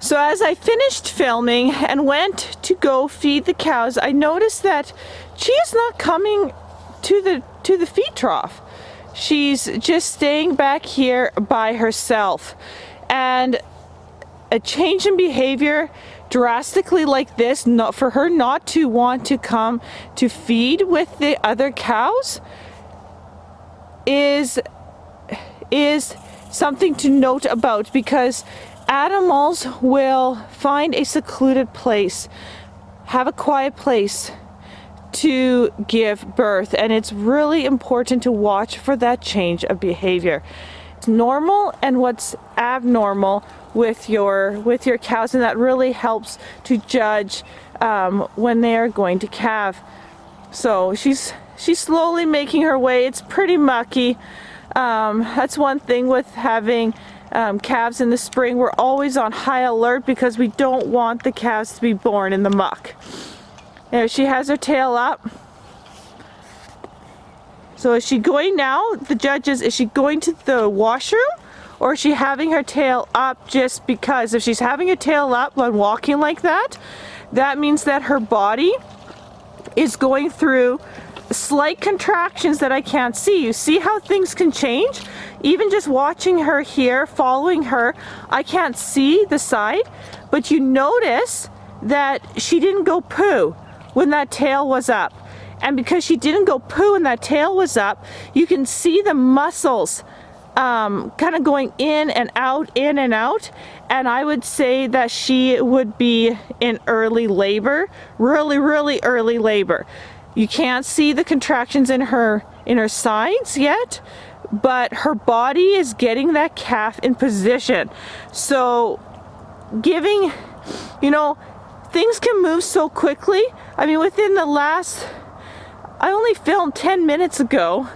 So as I finished filming and went to go feed the cows, I noticed that Chia's not coming to the feed trough. She's just staying back here by herself. And a change in behavior drastically like this, not for her not to want to come to feed with the other cows, is something to note about, because animals will find a secluded place, have a quiet place to give birth, and it's really important to watch for that change of behavior. It's normal and what's abnormal with your cows, and that really helps to judge when they are going to calve. So she's slowly making her way. It's pretty mucky. That's one thing with having calves in the spring. We're always on high alert because we don't want the calves to be born in the muck. There she has her tail up. So is she going now? The judge is she going to the washroom, or is she having her tail up just because? If she's having her tail up when walking like that, that means that her body is going through slight contractions that I can't see. You see how things can change? Even just watching her here, following her, I can't see the side, but you notice that she didn't go poo when that tail was up. And because she didn't go poo and that tail was up, you can see the muscles kind of going in and out, in and out. And I would say that she would be in early labor, really, really early labor. You can't see the contractions in her sides yet, but her body is getting that calf in position. So giving, things can move so quickly. I mean, within the last, I only filmed 10 minutes ago,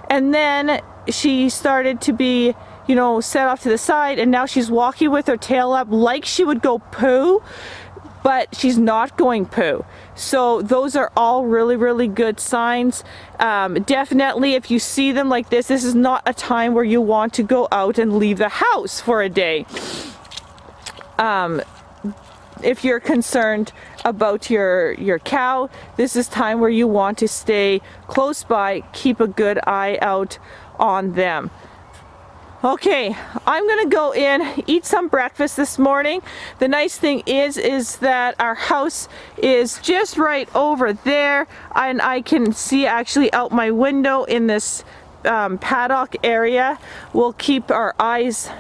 and then she started to be, set off to the side, and now she's walking with her tail up like she would go poo, but she's not going poo. So those are all really, really good signs. Definitely, if you see them like this is not a time where you want to go out and leave the house for a day. If you're concerned about your cow, this is time where you want to stay close by, keep a good eye out on them. Okay, I'm gonna go in, eat some breakfast this morning. The nice thing is that our house is just right over there, and I can see actually out my window in this paddock area. We'll keep our eyes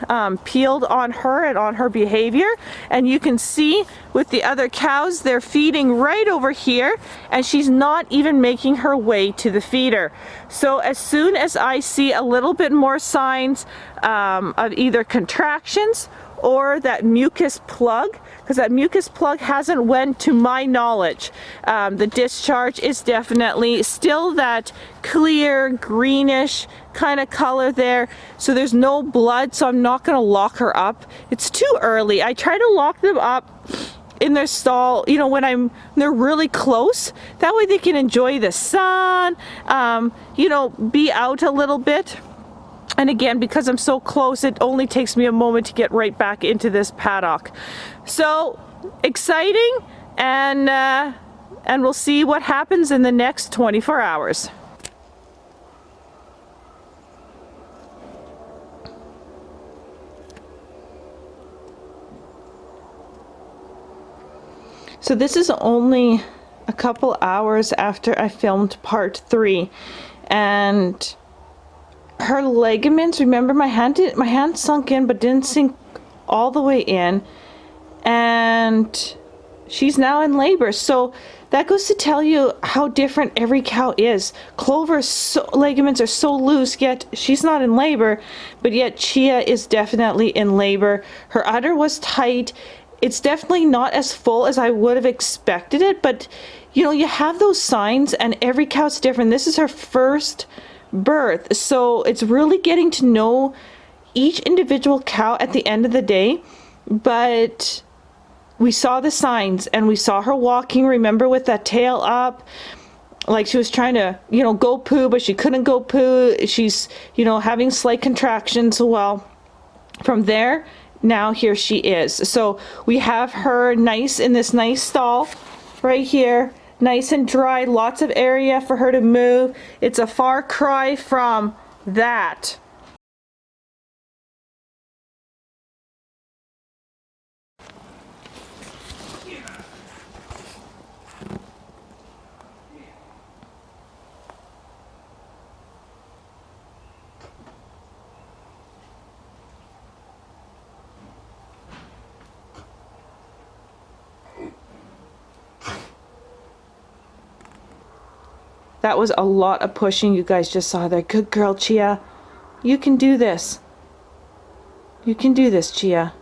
peeled on her and on her behavior, and you can see with the other cows, they're feeding right over here, and she's not even making her way to the feeder. So as soon as I see a little bit more signs of either contractions or that mucus plug, because that mucus plug hasn't went to my knowledge. The discharge is definitely still that clear greenish kind of color there, so there's no blood, so I'm not going to lock her up. It's too early. I try to lock them up in their stall, when they're really close. That way they can enjoy the sun, be out a little bit. And again, because I'm so close, it only takes me a moment to get right back into this paddock. So exciting, and we'll see what happens in the next 24 hours. So this is only a couple hours after I filmed part 3, and her ligaments, remember my hand sunk in but didn't sink all the way in, and she's now in labor. So that goes to tell you how different every cow is. Clover's ligaments are so loose, yet she's not in labor, but yet Chia is definitely in labor. Her udder was tight. It's definitely not as full as I would have expected it, but you have those signs, and every cow's different. This is her first birth, so it's really getting to know each individual cow at the end of the day. But we saw the signs, and we saw her walking, remember, with that tail up, like she was trying to go poo, but she couldn't go poo. She's having slight contractions. Well, from there now here she is. So we have her nice in this nice stall right here, nice and dry, lots of area for her to move. It's a far cry from that. That was a lot of pushing you guys just saw there. Good girl, Chia. You can do this. You can do this, Chia.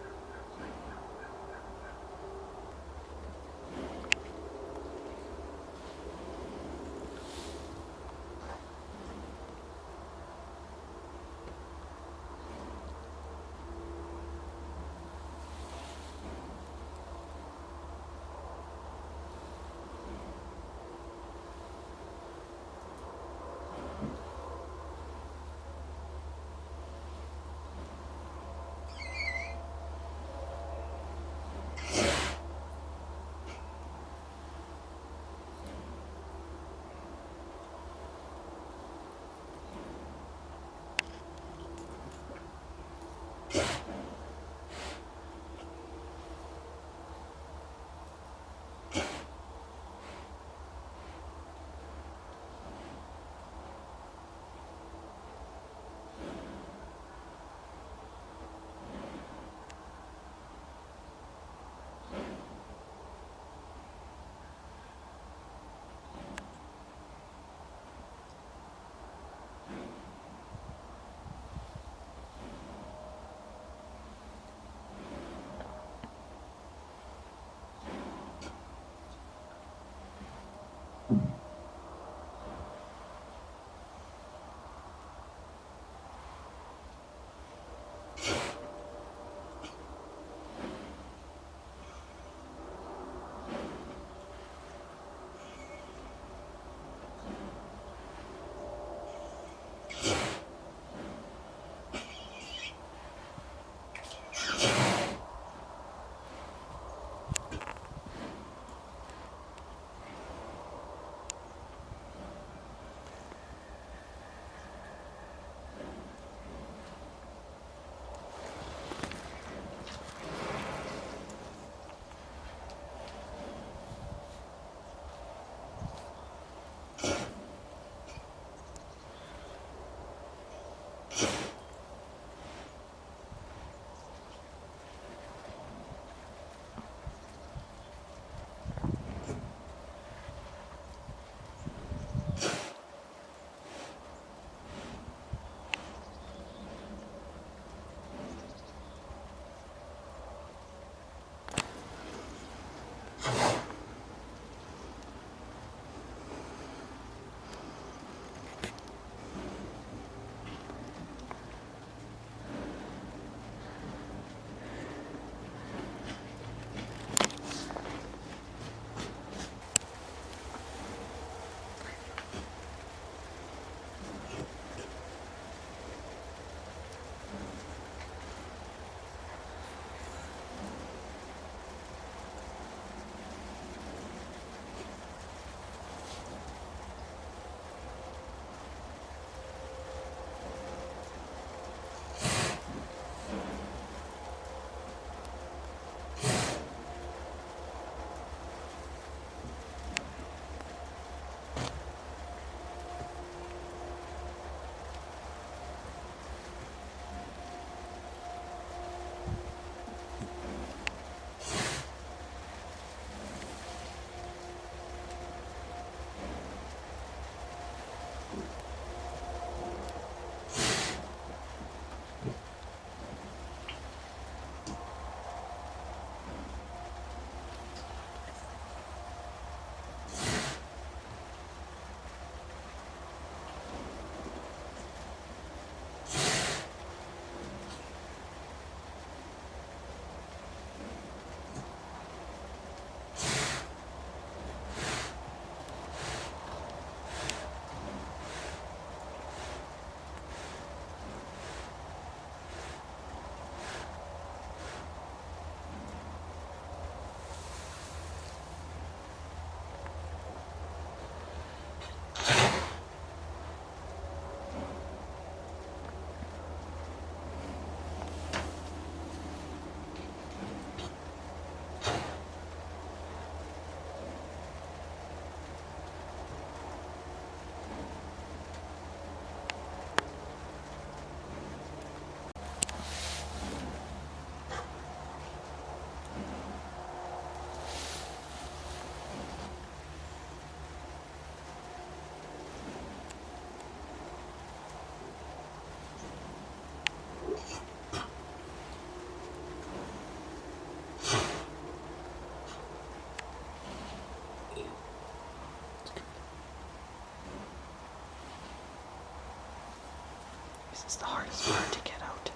is the hardest part to get out.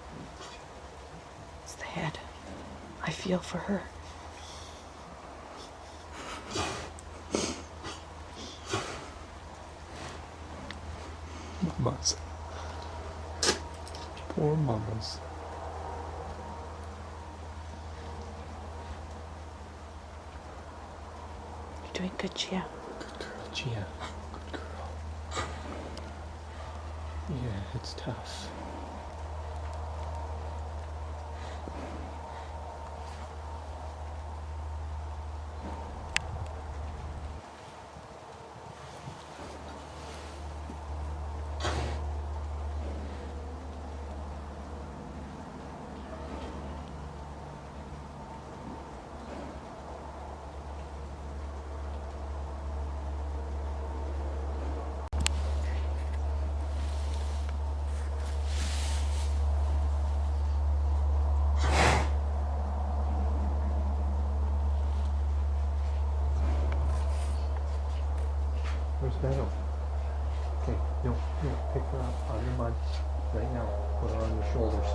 It's the head. I feel for her. Mamas. Poor mamas. You're doing good, Chia. Good girl, Chia. Good girl. Yeah, it's tough. Where's Meadow? Okay, no, pick her up on the mud right now. Put her on your shoulders.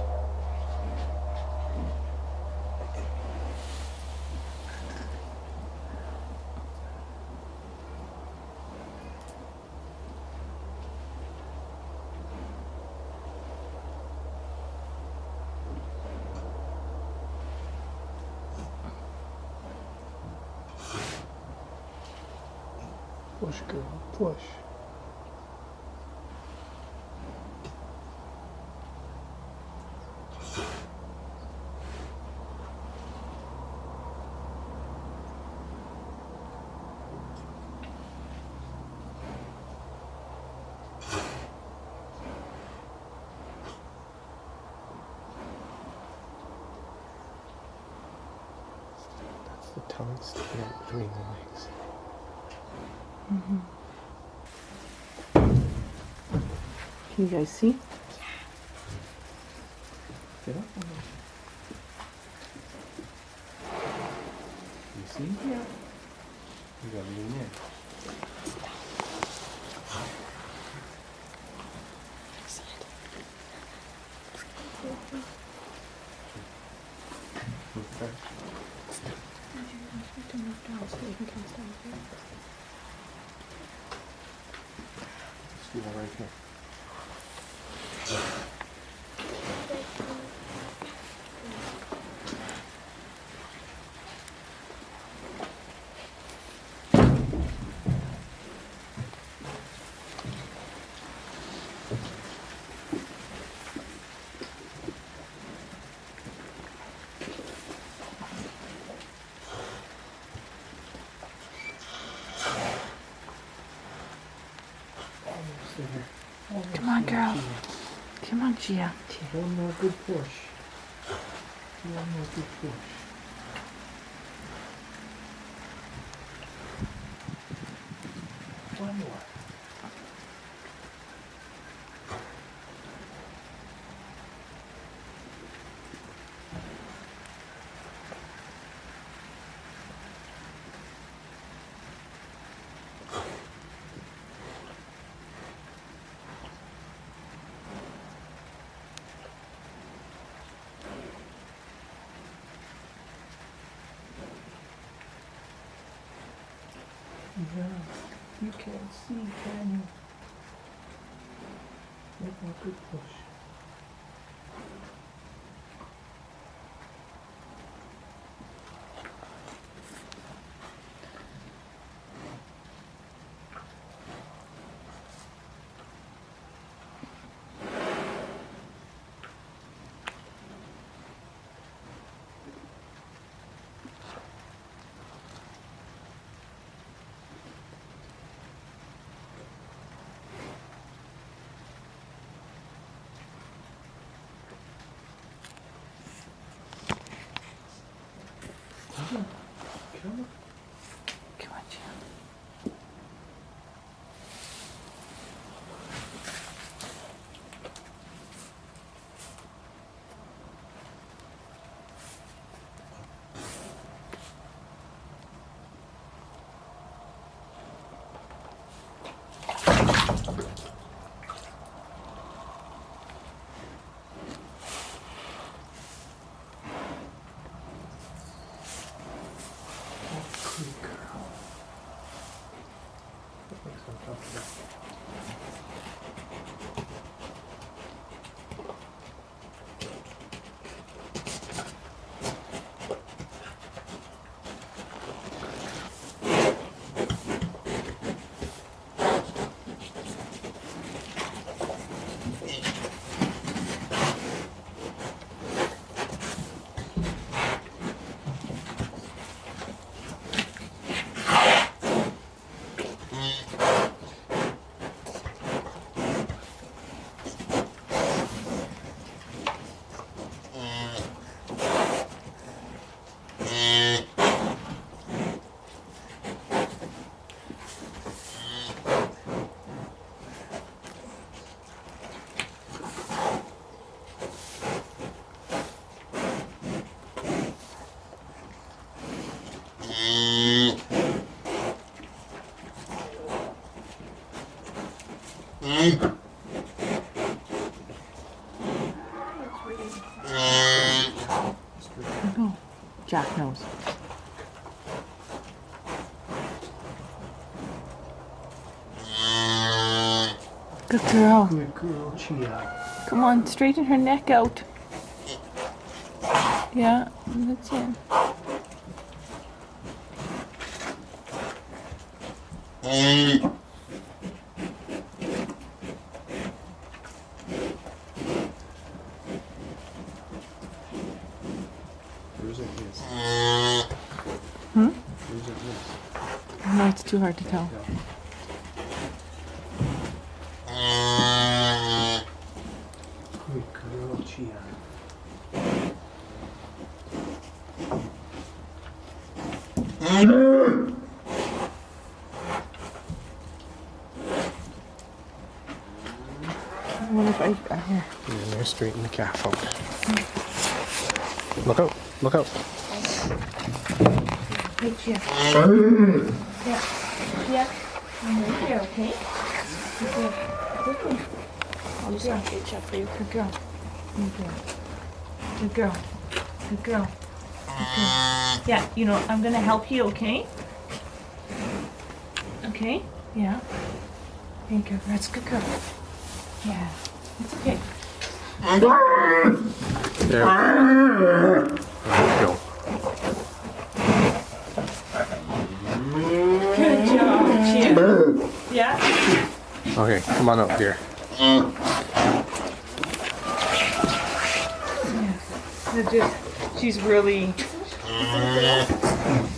Push, girl, push. That's the tongue sticking out between the legs. Mm-hmm. Can you guys see? Get up on it. You see? Yeah. You gotta lean in. Move back. Stool right here. Almost there. Almost Come on, there, girl. Chia. Come on, Chia. One more good push. One more good push. One more. Yeah, you can't see, can you? Make one good push. Come on. Come on. Come on, Chia. No, Jack knows. Good girl. Good girl, Chia. Come on, straighten her neck out. Yeah, that's it. Where's it is? Hmm? Where's it is? No, it's too hard to tell. Good girl, Chia. What if I here? And there, straighten the calf out. Look out! Look out! Hey, Chia. Yeah. Yeah. I'm right here, okay? Good girl. Good girl. I'll just reach up for you. Good girl. Good girl. Good girl. Good girl. Good girl. Yeah, you know, I'm gonna help you, okay? Okay? Yeah. Hey, good. That's a good girl. Yeah. It's okay. There. There we go. Good job, Chia. Yeah? Okay, come on up here. Yeah. She's really.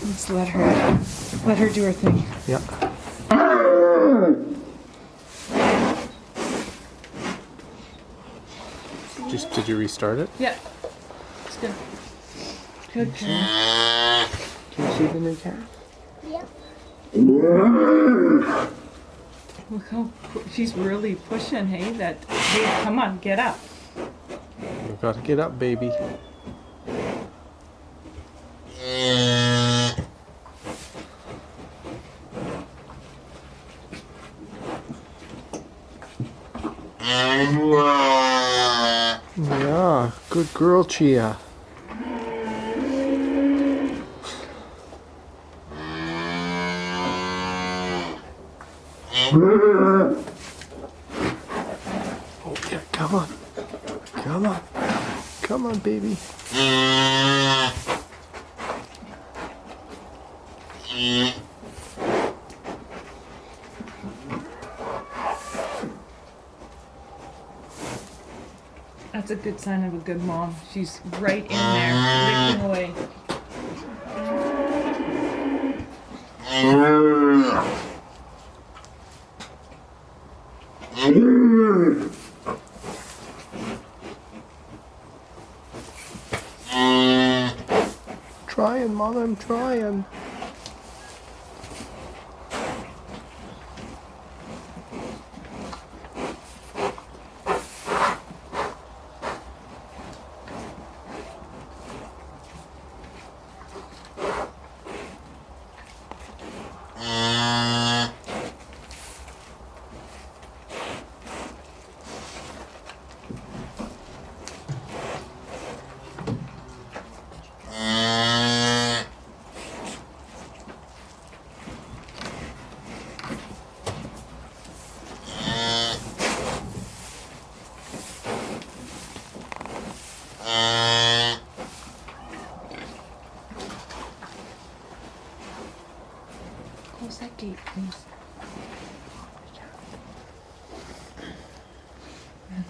Let's let her do her thing. Yep. Did you restart it? Yeah. It's good. Good girl. Can you see the new calf? Look how she's really pushing, hey? Hey, come on, get up. You gotta get up, baby. Yeah, good girl, Chia. Oh yeah, come on. Come on. Come on, baby. That's a good sign of a good mom. She's right in there, licking away. Trying, Mom, I'm trying. Close that gate, please.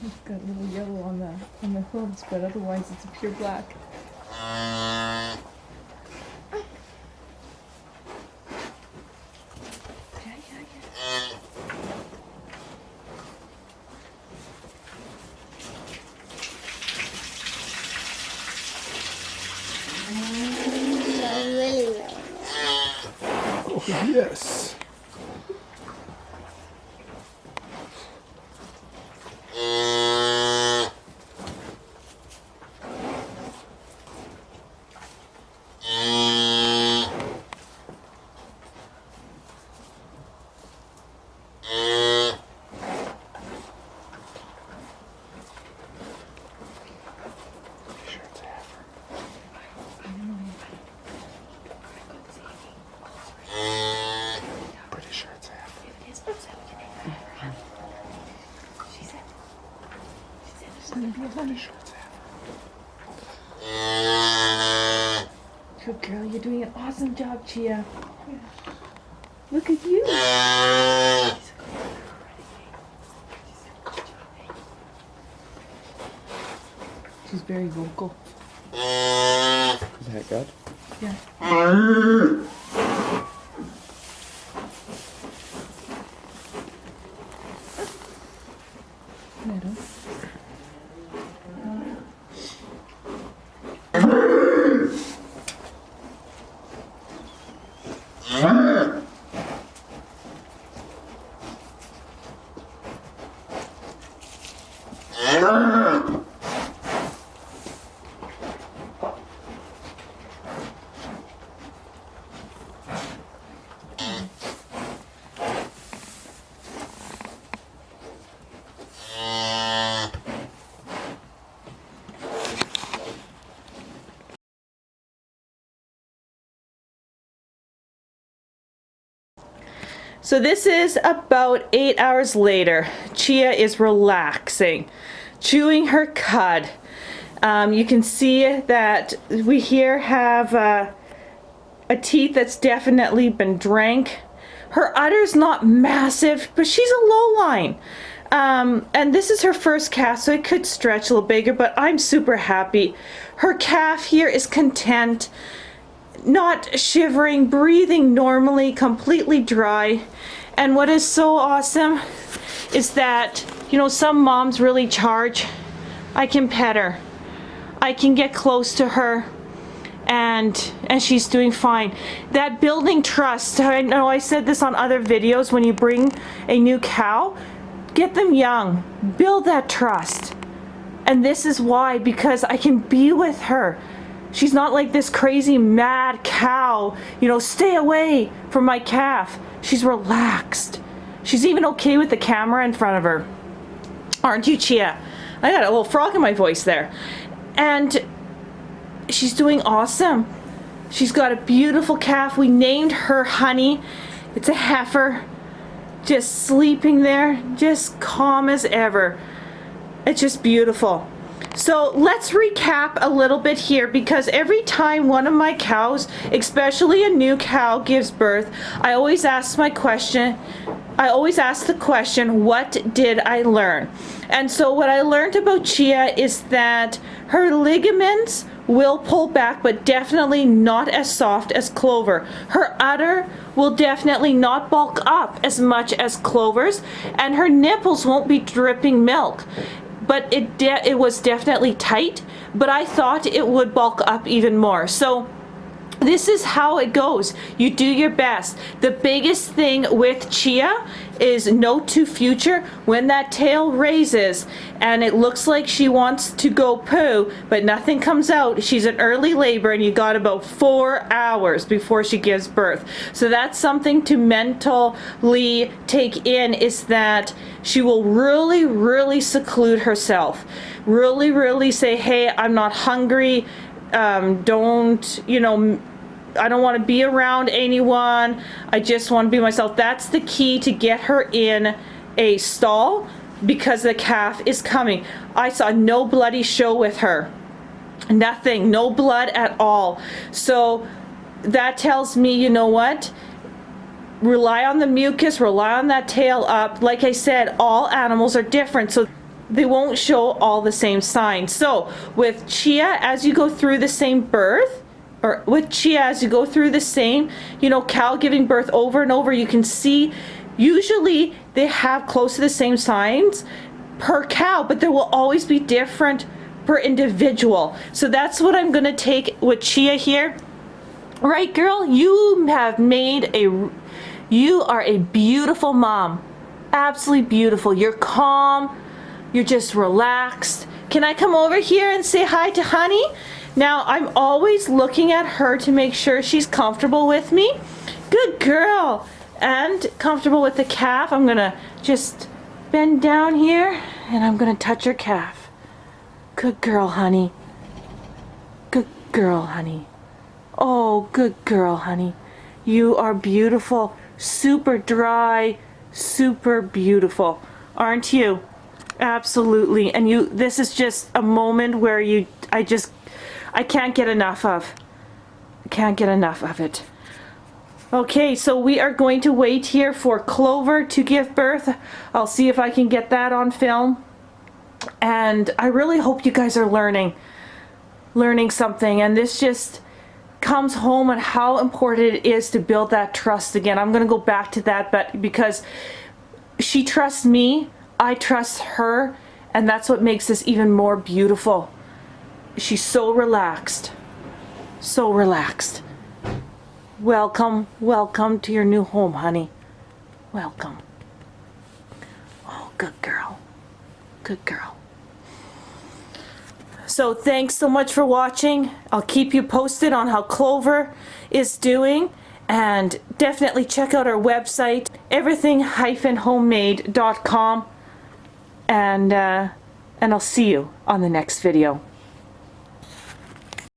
It's got a little yellow on the hooves, but otherwise it's a pure black. Yeah. Oh, yes. Good girl, you're doing an awesome job, Chia. Look at you. She's very vocal. Is that good? Yeah. Meadow. So this is about 8 hours later. Chia is relaxing, chewing her cud. You can see that we here have a teeth that's definitely been drank. Her udder's not massive, but she's a low line. And this is her first calf, so it could stretch a little bigger, but I'm super happy. Her calf here is content, not shivering, breathing normally, completely dry. And what is so awesome is that, you know, some moms really charge. I can pet her. I can get close to her, and she's doing fine. That building trust, I know I said this on other videos, when you bring a new cow, get them young, build that trust. And this is why, because I can be with her. She's not like this crazy mad cow, you know, stay away from my calf. She's relaxed. She's even okay with the camera in front of her. Aren't you, Chia? I got a little frog in my voice there. And she's doing awesome. She's got a beautiful calf. We named her Honey. It's a heifer. Just sleeping there, just calm as ever. It's just beautiful. So let's recap a little bit here, because every time one of my cows, especially a new cow, gives birth, I always ask the question, what did I learn? And so what I learned about Chia is that her ligaments will pull back, but definitely not as soft as Clover. Her udder will definitely not bulk up as much as Clover's, and her nipples won't be dripping milk. But it was definitely tight, but I thought it would bulk up even more. So this is how it goes. You do your best. The biggest thing with Chia is note to future, when that tail raises and it looks like she wants to go poo, but nothing comes out, she's in early labor, and you got about 4 hours before she gives birth. So that's something to mentally take in, is that she will really, really seclude herself. Really, really say, hey, I'm not hungry. Don't, you know, I don't want to be around anyone. I just want to be myself. That's the key to get her in a stall, because the calf is coming. I saw no bloody show with her. Nothing, no blood at all. So that tells me, you know what? Rely on the mucus, rely on that tail up. Like I said, all animals are different, so they won't show all the same signs. So with Chia, as you go through the same birth, or with Chia, as you go through the same, you know, cow giving birth over and over, you can see usually they have close to the same signs per cow, but there will always be different per individual. So that's what I'm gonna take with Chia here. Right, girl? You are a beautiful mom. Absolutely beautiful. You're calm. You're just relaxed. Can I come over here and say hi to Honey? Now, I'm always looking at her to make sure she's comfortable with me. Good girl. And comfortable with the calf. I'm gonna just bend down here and I'm gonna touch her calf. Good girl, Honey. Good girl, Honey. Oh, good girl, Honey. You are beautiful. Super dry, super beautiful. Aren't you? Absolutely. And this is just a moment where I can't get enough of. I can't get enough of it. Okay, so we are going to wait here for Clover to give birth. I'll see if I can get that on film. And I really hope you guys are learning something. And this just comes home on how important it is to build that trust again. I'm going to go back to that, but because she trusts me, I trust her, and that's what makes this even more beautiful. She's so relaxed. So relaxed. Welcome, welcome to your new home, honey. Welcome. Oh, good girl. Good girl. So thanks so much for watching. I'll keep you posted on how Clover is doing, and definitely check out our website, everything-homemade.com, and I'll see you on the next video.